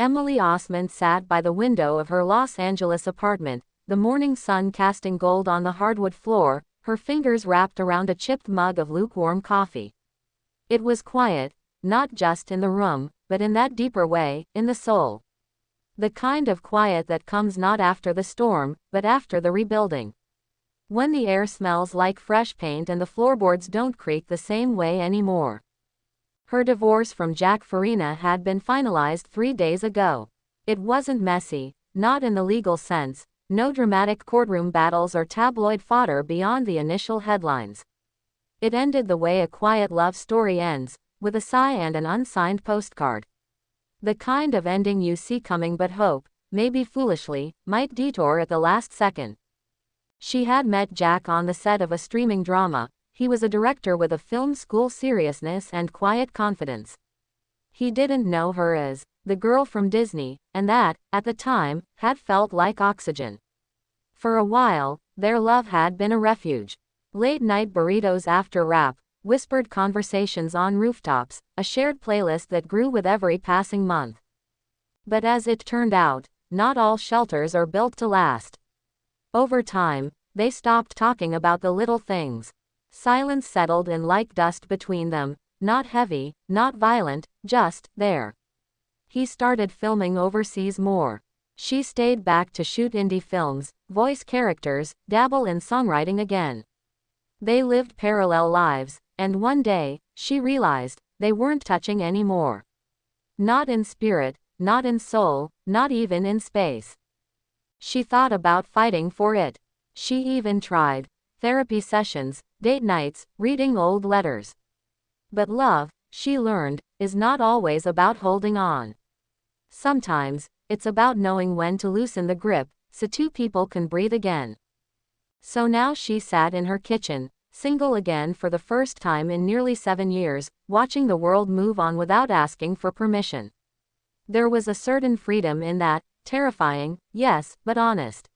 Emily Osment sat by the window of her Los Angeles apartment, the morning sun casting gold on the hardwood floor, her fingers wrapped around a chipped mug of lukewarm coffee. It was quiet, not just in the room, but in that deeper way, in the soul. The kind of quiet that comes not after the storm, but after the rebuilding. When the air smells like fresh paint and the floorboards don't creak the same way anymore. Her divorce from Jack Farina had been finalized 3 days ago. It wasn't messy, not in the legal sense, no dramatic courtroom battles or tabloid fodder beyond the initial headlines. It ended the way a quiet love story ends, with a sigh and an unsigned postcard. The kind of ending you see coming but hope, maybe foolishly, might detour at the last second. She had met Jack on the set of a streaming drama. He was a director with a film school seriousness and quiet confidence. He didn't know her as the girl from Disney, and that, at the time, had felt like oxygen. For a while, their love had been a refuge. Late-night burritos after rap, whispered conversations on rooftops, a shared playlist that grew with every passing month. But as it turned out, not all shelters are built to last. Over time, they stopped talking about the little things. Silence settled in like dust between them, not heavy, not violent, just there. He started filming overseas more. She stayed back to shoot indie films, voice characters, dabble in songwriting again. They lived parallel lives, and one day, she realized, they weren't touching anymore. Not in spirit, not in soul, not even in space. She thought about fighting for it. She even tried therapy sessions, date nights, reading old letters. But love, she learned, is not always about holding on. Sometimes, it's about knowing when to loosen the grip, so two people can breathe again. So now she sat in her kitchen, single again for the first time in nearly 7 years, watching the world move on without asking for permission. There was a certain freedom in that, terrifying, yes, but honest.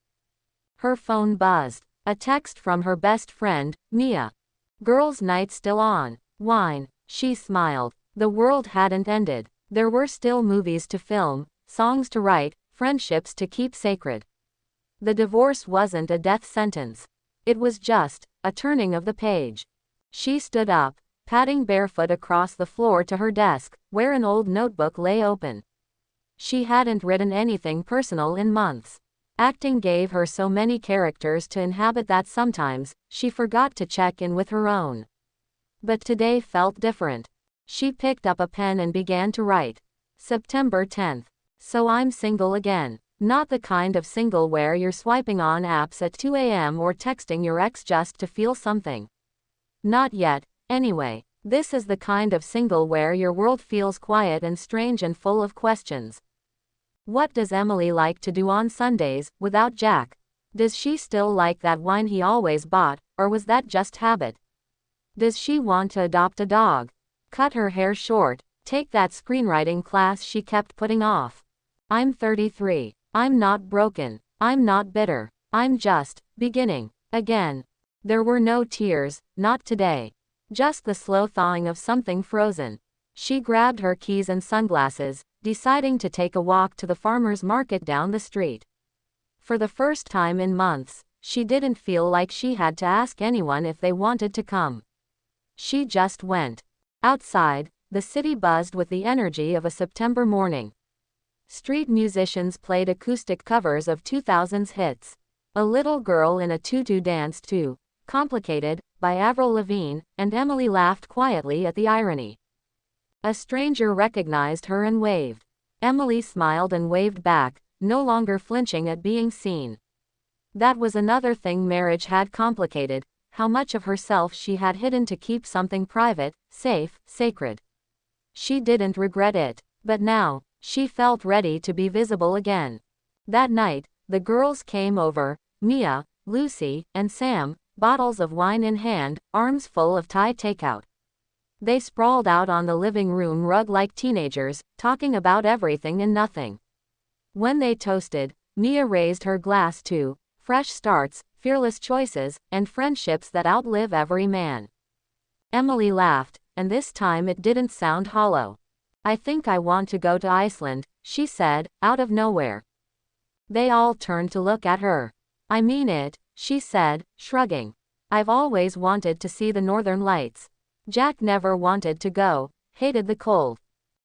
Her phone buzzed. A text from her best friend, Mia. Girls' night still on. Wine. She smiled. The world hadn't ended. There were still movies to film, songs to write, friendships to keep sacred. The divorce wasn't a death sentence. It was just a turning of the page. She stood up, padding barefoot across the floor to her desk, where an old notebook lay open. She hadn't written anything personal in months. Acting gave her so many characters to inhabit that sometimes, she forgot to check in with her own. But today felt different. She picked up a pen and began to write. September 10th. So I'm single again. Not the kind of single where you're swiping on apps at 2 a.m. or texting your ex just to feel something. Not yet, anyway. This is the kind of single where your world feels quiet and strange and full of questions. What does Emily like to do on Sundays, without Jack? Does she still like that wine he always bought, or was that just habit? Does she want to adopt a dog? Cut her hair short, take that screenwriting class she kept putting off? I'm 33. I'm not broken. I'm not bitter. I'm just beginning again. There were no tears, not today. Just the slow thawing of something frozen. She grabbed her keys and sunglasses, deciding to take a walk to the farmer's market down the street. For the first time in months, she didn't feel like she had to ask anyone if they wanted to come. She just went. Outside, the city buzzed with the energy of a September morning. Street musicians played acoustic covers of 2000s hits. A little girl in a tutu danced to Complicated, by Avril Lavigne, and Emily laughed quietly at the irony. A stranger recognized her and waved. Emily smiled and waved back, no longer flinching at being seen. That was another thing marriage had complicated, how much of herself she had hidden to keep something private, safe, sacred. She didn't regret it, but now, she felt ready to be visible again. That night, the girls came over, Mia, Lucy, and Sam, bottles of wine in hand, arms full of Thai takeout. They sprawled out on the living room rug like teenagers, talking about everything and nothing. When they toasted, Mia raised her glass to fresh starts, fearless choices, and friendships that outlive every man. Emily laughed, and this time it didn't sound hollow. I think I want to go to Iceland, she said, out of nowhere. They all turned to look at her. I mean it, she said, shrugging. I've always wanted to see the northern lights. Jack never wanted to go, hated the cold.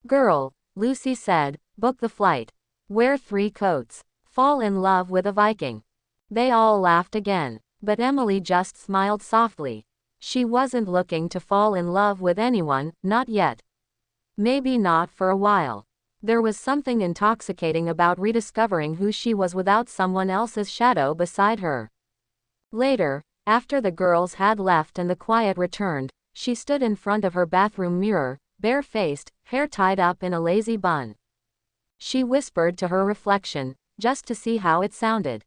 Girl, Lucy said, book the flight. Wear 3 coats. Fall in love with a Viking. They all laughed again, but Emily just smiled softly. She wasn't looking to fall in love with anyone, not yet. Maybe not for a while. There was something intoxicating about rediscovering who she was without someone else's shadow beside her. Later, after the girls had left and the quiet returned, she stood in front of her bathroom mirror, bare-faced, hair tied up in a lazy bun. She whispered to her reflection, just to see how it sounded.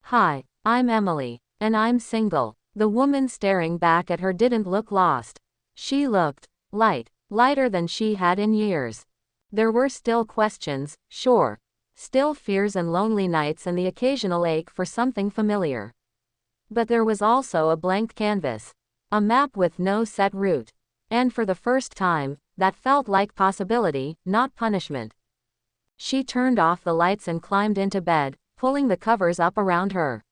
Hi, I'm Emily, and I'm single. The woman staring back at her didn't look lost. She looked lighter than she had in years. There were still questions, sure. Still fears and lonely nights and the occasional ache for something familiar. But there was also a blank canvas. A map with no set route. And for the first time, that felt like possibility, not punishment. She turned off the lights and climbed into bed, pulling the covers up around her.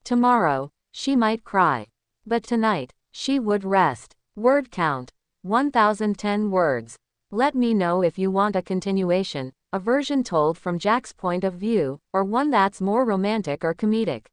Tomorrow, she might cry. But tonight, she would rest. Word count. 1010 words. Let me know if you want a continuation, a version told from Jack's point of view, or one that's more romantic or comedic.